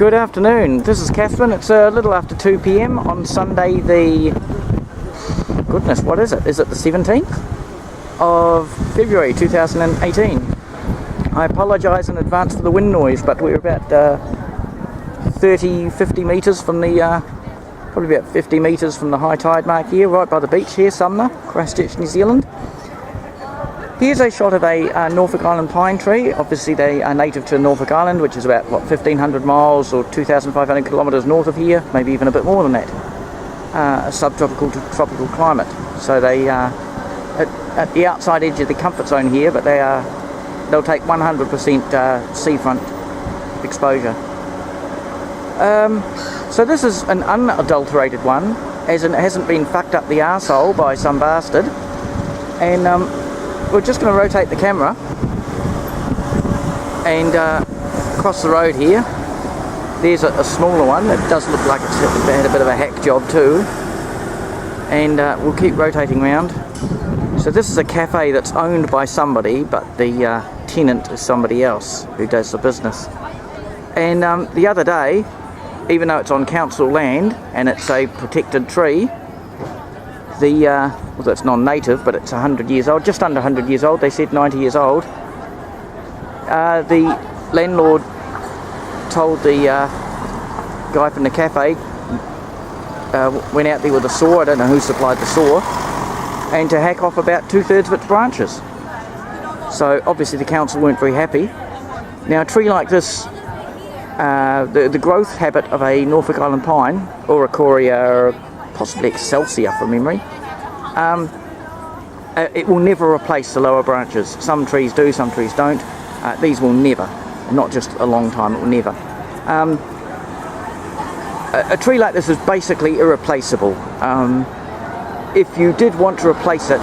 Good afternoon, this is Catherine. It's a little after 2 p.m. on Sunday the... goodness, what is it? Is it the 17th of February 2018? I apologise in advance for the wind noise, but we're about 50 metres from the... probably about 50 metres from the high tide mark here, right by the beach here, Sumner, Christchurch, New Zealand. Here's a shot of a Norfolk Island pine tree. Obviously they are native to Norfolk Island, which is about, what, 1,500 miles or 2,500 kilometres north of here, maybe even a bit more than that. A subtropical to tropical climate. So they are at the outside edge of the comfort zone here, but they'll take 100% seafront exposure. So this is an unadulterated one, as in it hasn't been fucked up the arsehole by some bastard. And we're just going to rotate the camera and cross the road here. There's a smaller one that does look like it's had a bit of a hack job too. And we'll keep rotating round. So this is a cafe that's owned by somebody, but the tenant is somebody else who does the business. And the other day, even though it's on council land and it's a protected tree, well, it's non-native, but it's 100 years old, just under 100 years old. They said 90 years old. The landlord told the guy from the cafe, went out there with a saw, I don't know who supplied the saw, and to hack off about 2/3 of its branches. So obviously the council weren't very happy. Now a tree like this, the growth habit of a Norfolk Island pine, or a Coria, possibly Excelsior from memory, it will never replace the lower branches. Some trees do, some trees don't. These will never, not just a long time, it will never. A tree like this is basically irreplaceable. If you did want to replace it,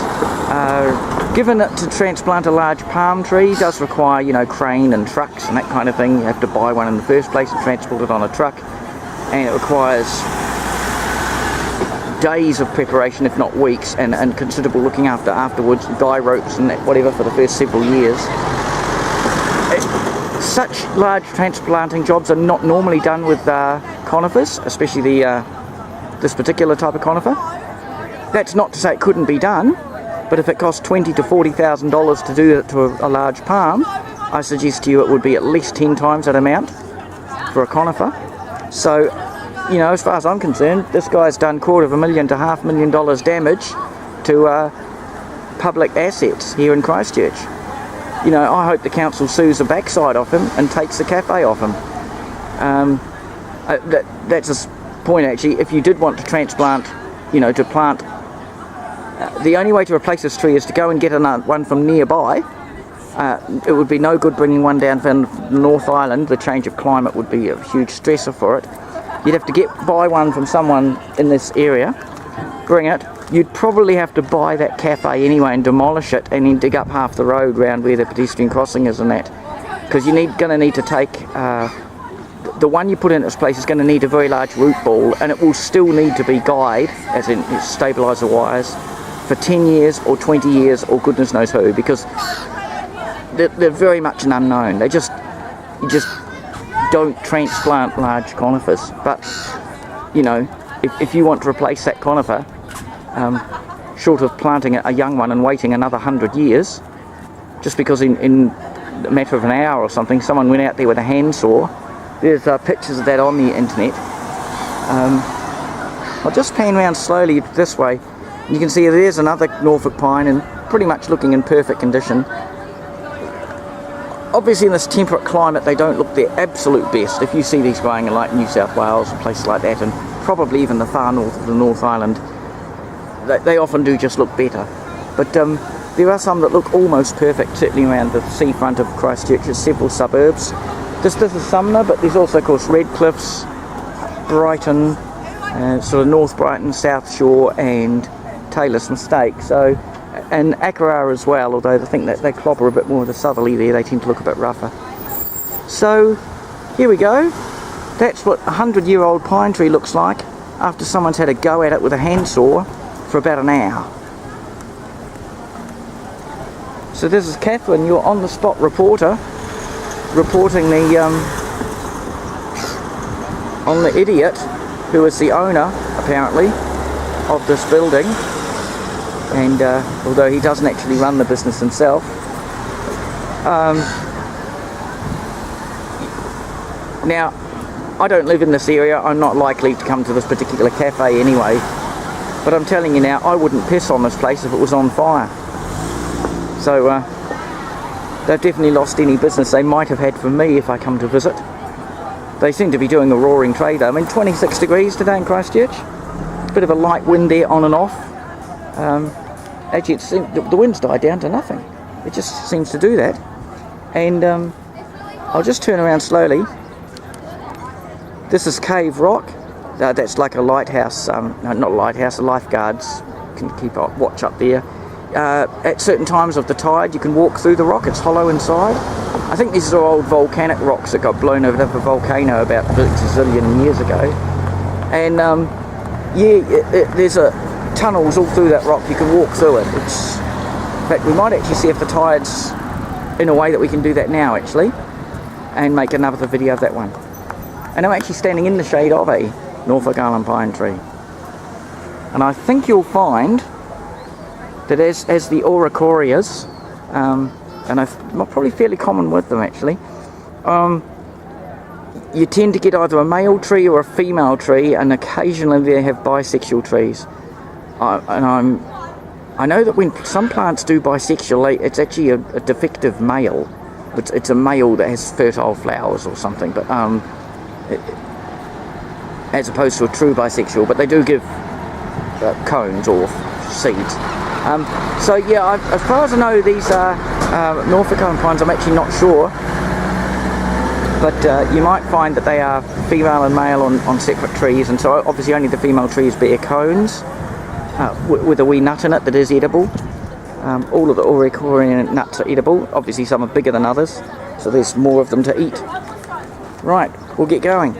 given it to transplant a large palm tree does require, you know, crane and trucks and that kind of thing. You have to buy one in the first place and transport it on a truck, and it requires days of preparation, if not weeks, and considerable looking afterwards, guy ropes and whatever for the first several years. Such large transplanting jobs are not normally done with conifers, especially this particular type of conifer. That's not to say it couldn't be done, but if it costs $20,000 to $40,000 to do it to a large palm, I suggest to you it would be at least 10 times that amount for a conifer. So, you know, as far as I'm concerned, this guy's done $250,000 to $500,000 damage to public assets here in Christchurch. You know, I hope the council sues the backside off him and takes the cafe off him. That's a point actually. If you did want to transplant, you know, to plant, the only way to replace this tree is to go and get one from nearby. It would be no good bringing one down from the North Island. The change of climate would be a huge stressor for it. You'd have to buy one from someone in this area, bring it. You'd probably have to buy that cafe anyway and demolish it and then dig up half the road round where the pedestrian crossing is and that. Because you're going to need to take, the one you put in its place is going to need a very large root ball, and it will still need to be guyed, as in stabiliser wires, for 10 years or 20 years or goodness knows who, because they're very much an unknown. You just don't transplant large conifers. But, you know, if you want to replace that conifer, short of planting a young one and waiting another 100 years, just because in a matter of an hour or something, someone went out there with a handsaw. There's pictures of that on the internet. I'll just pan around slowly this way. You can see there's another Norfolk pine, and pretty much looking in perfect condition. Obviously in this temperate climate they don't look their absolute best. If you see these growing in like New South Wales and places like that, and probably even the far north of the North Island, they often do just look better. But there are some that look almost perfect, certainly around the seafront of Christchurch. There's several suburbs. This is Sumner, but there's also of course Redcliffs, Brighton, sort of North Brighton, South Shore and Taylor's Mistake. So, and Akara as well, although I think that they clobber a bit more of the southerly there, they tend to look a bit rougher. So here we go. That's what a 100-year-old pine tree looks like after someone's had a go at it with a handsaw for about an hour. So this is Catherine, your on-the-spot reporter, reporting the on the idiot who is the owner, apparently, of this building. And although he doesn't actually run the business himself, now I don't live in this area. I'm not likely to come to this particular cafe anyway, but I'm telling you now, I wouldn't piss on this place if it was on fire. So they've definitely lost any business they might have had from me if I come to visit. They seem to be doing a roaring trade. I mean, 26 degrees today in Christchurch. Bit of a light wind there on and off. Actually, the wind's died down to nothing. It just seems to do that. And I'll just turn around slowly. This is Cave Rock. That's like a lighthouse. No, not a lighthouse. The lifeguards can keep watch up there. At certain times of the tide, you can walk through the rock. It's hollow inside. I think these are old volcanic rocks that got blown over a volcano about a zillion years ago. And there's tunnels all through that rock. You can walk through it. In fact, we might actually see if the tide's in a way that we can do that now, actually, and make another video of that one. And I'm actually standing in the shade of a Norfolk Island Pine tree. And I think you'll find that as the Oricorias, and I'm probably fairly common with them actually, you tend to get either a male tree or a female tree, and occasionally they have bisexual trees. I know that when some plants do bisexual, it's actually a defective male. It's a male that has fertile flowers or something, but as opposed to a true bisexual. But they do give cones or seeds. So yeah, as far as I know, these are Norfolk Island Pines. I'm actually not sure, but you might find that they are female and male on separate trees, and so obviously only the female trees bear cones with a wee nut in it that is edible. All of the Oricorian nuts are edible. Obviously some are bigger than others, so there's more of them to eat. Right, we'll get going.